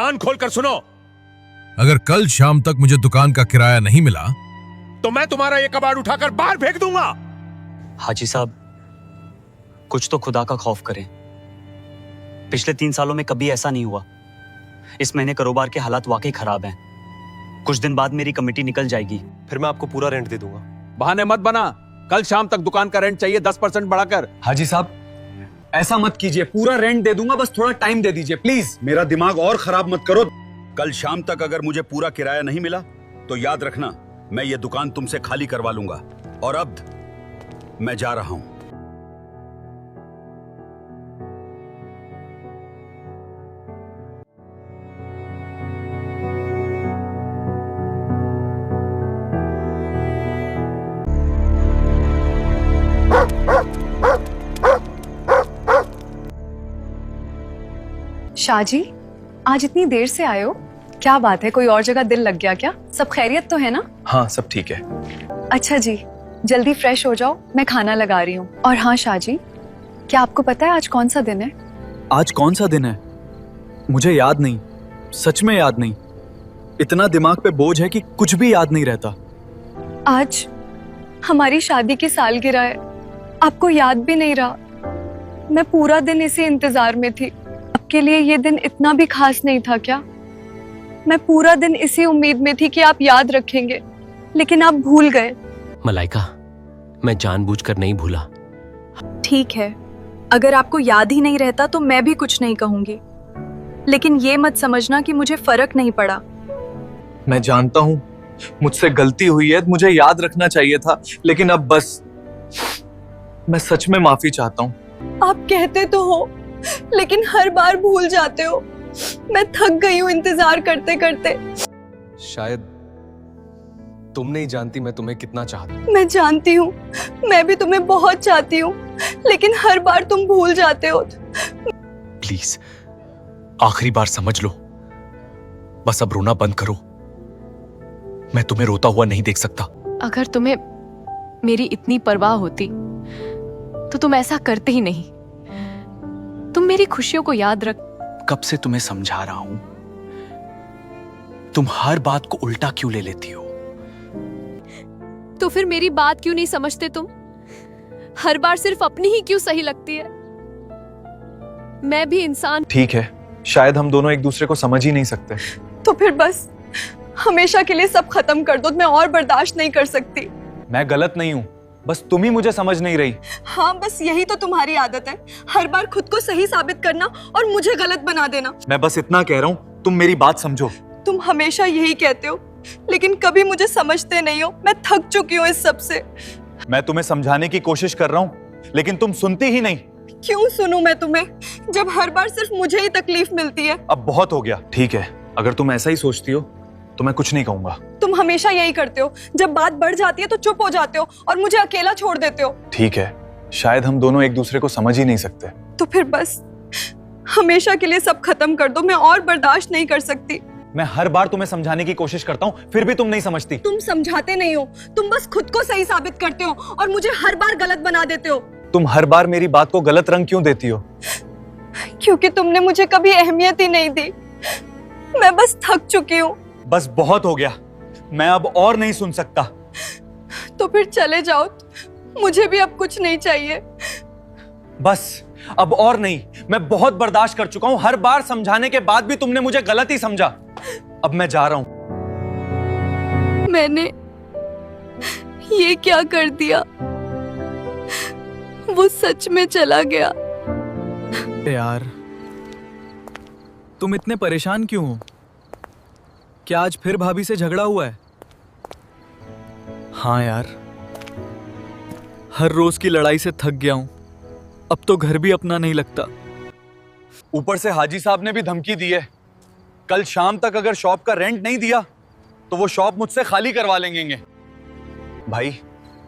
कान खोलकर सुनो। अगर कल शाम तक मुझे दुकान का किराया नहीं मिला तो मैं तुम्हारा ये कबाड़ उठाकर बाहर फेंक दूंगा। हाजी साहब, कुछ तो खुदा का खौफ करें। पिछले 3 सालों में कभी ऐसा नहीं हुआ। इस महीने कारोबार के हालात वाकई खराब हैं। कुछ दिन बाद मेरी कमेटी निकल जाएगी। फिर मैं आपको पूरा रेंट दे दूंगा। बहाने मत बना। कल शाम तक दुकान का रेंट चाहिए 10% बढ़ाकर। हाजी साहब, ऐसा मत कीजिए, पूरा रेंट दे दूंगा, बस थोड़ा टाइम दे दीजिए प्लीज। मेरा दिमाग और खराब मत करो। कल शाम तक अगर मुझे पूरा किराया नहीं मिला तो याद रखना, मैं ये दुकान तुमसे खाली करवा लूंगा। और अब मैं जा रहा हूं। शाहजी, आज इतनी देर से आए हो, क्या बात है? कोई और जगह दिल लग गया क्या? सब खैरियत तो है ना? हाँ, सब ठीक है। अच्छा जी, जल्दी फ्रेश हो जाओ, मैं खाना लगा रही हूँ। और हाँ शाहजी, क्या आपको पता है आज कौन सा दिन है? आज कौन सा दिन है? मुझे याद नहीं, सच में याद नहीं। इतना दिमाग पे बोझ है कि कुछ भी याद नहीं रहता। आज हमारी शादी की सालगिरह है। आपको याद भी नहीं रहा। मैं पूरा दिन इसी इंतजार में थी। आपके लिए ये दिन इतना भी खास नहीं था क्या? मैं पूरा दिन इसी उम्मीद में थी कि आप याद रखेंगे, लेकिन आप भूल गए। मलाइका, मैं जानबूझकर नहीं भूला। ठीक है, अगर आपको याद ही नहीं रहता तो मैं भी कुछ नहीं कहूंगी, लेकिन ये मत समझना कि मुझे फर्क नहीं पड़ा। मैं जानता हूँ मुझसे गलती हुई है, मुझे याद रखना चाहिए था, लेकिन अब बस मैं सच में माफी चाहता हूँ। आप कहते तो हो, लेकिन हर बार भूल जाते हो। मैं थक गई हूँ इंतजार करते करते। शायद तुम नहीं जानती मैं तुम्हें कितना चाहता हूं। मैं जानती हूँ, मैं भी तुम्हें बहुत चाहती हूँ, लेकिन हर बार तुम भूल जाते हो। प्लीज आखिरी बार समझ लो, बस अब रोना बंद करो। मैं तुम्हें रोता हुआ नहीं देख सकता। अगर तुम्हें मेरी इतनी परवाह होती तो तुम ऐसा करते ही नहीं। तुम मेरी खुशियों को याद रख। कब से तुम्हें समझा रहा हूं, तुम हर बात को उल्टा क्यों ले लेती हो? तो फिर मेरी बात क्यों नहीं समझते तुम? हर बार सिर्फ अपनी ही क्यों सही लगती है? मैं भी इंसान। ठीक है, शायद हम दोनों एक दूसरे को समझ ही नहीं सकते। तो फिर बस हमेशा के लिए सब खत्म कर दो। मैं और बर्दाश्त नहीं कर सकती। मैं गलत नहीं हूँ, बस तुम ही मुझे समझ नहीं रही। हाँ, बस यही तो तुम्हारी आदत है, हर बार खुद को सही साबित करना और मुझे गलत बना देना। मैं बस इतना कह रहा हूँ, तुम मेरी बात समझो। तुम हमेशा यही कहते हो, लेकिन कभी मुझे समझते नहीं हो। मैं थक चुकी हूँ इस सब से। मैं तुम्हें समझाने की कोशिश कर रहा हूँ, लेकिन तुम सुनती ही नहीं। क्यों सुनूं मैं तुम्हें, जब हर बार सिर्फ मुझे ही तकलीफ मिलती है? अब बहुत हो गया। ठीक है, अगर तुम ऐसा ही सोचती हो तो मैं कुछ नहीं कहूंगा। तुम हमेशा यही करते हो, जब बात बढ़ जाती है तो चुप हो जाते हो और मुझे अकेला छोड़ देते हो। ठीक है, शायद हम दोनों एक दूसरे को समझ ही नहीं सकते। तो फिर बस हमेशा के लिए सब खत्म कर दो। मैं और बर्दाश्त नहीं कर सकती। मैं हर बार तुम्हें समझाने की कोशिश करता हूँ, फिर भी तुम नहीं समझती। तुम समझाते नहीं हो, तुम बस खुद को सही साबित करते हो और मुझे हर बार गलत बना देते हो। तुम हर बार मेरी बात को गलत रंग क्यों देती हो? क्योंकि तुमने मुझे कभी अहमियत ही नहीं दी। मैं बस थक चुकी हूँ। बस बहुत हो गया, मैं अब और नहीं सुन सकता। तो फिर चले जाओ, मुझे भी अब कुछ नहीं चाहिए। बस अब और नहीं, मैं बहुत बर्दाश्त कर चुका हूं। हर बार समझाने के बाद भी तुमने मुझे गलत ही समझा। अब मैं जा रहा हूं। मैंने ये क्या कर दिया? वो सच में चला गया। यार, तुम इतने परेशान क्यों हो? क्या आज फिर भाभी से झगड़ा हुआ है? हाँ यार, हर रोज की लड़ाई से थक गया हूं। अब तो घर भी अपना नहीं लगता। ऊपर से हाजी साहब ने भी धमकी दी है, कल शाम तक अगर शॉप का रेंट नहीं दिया तो वो शॉप मुझसे खाली करवा लेंगे। भाई,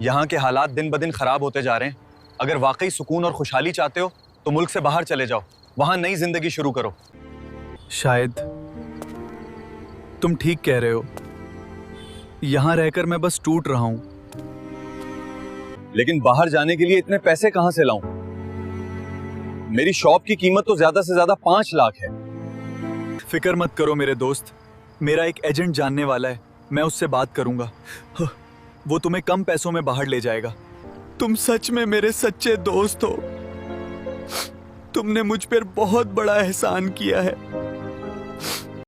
यहाँ के हालात दिन ब दिन खराब होते जा रहे हैं। अगर वाकई सुकून और खुशहाली चाहते हो तो मुल्क से बाहर चले जाओ, वहां नई जिंदगी शुरू करो। शायद तुम ठीक कह रहे हो। यहां रहकर मैं बस टूट रहा हूं, लेकिन बाहर जाने के लिए इतने पैसे कहां से लाऊं? मेरी शॉप की कीमत तो ज्यादा से ज्यादा 5 लाख है। फिक्र मत करो मेरे दोस्त, मेरा एक एजेंट जानने वाला है, मैं उससे बात करूंगा। वो तुम्हें कम पैसों में बाहर ले जाएगा। तुम सच में मेरे सच्चे दोस्त हो। तुमने मुझ पर बहुत बड़ा एहसान किया है।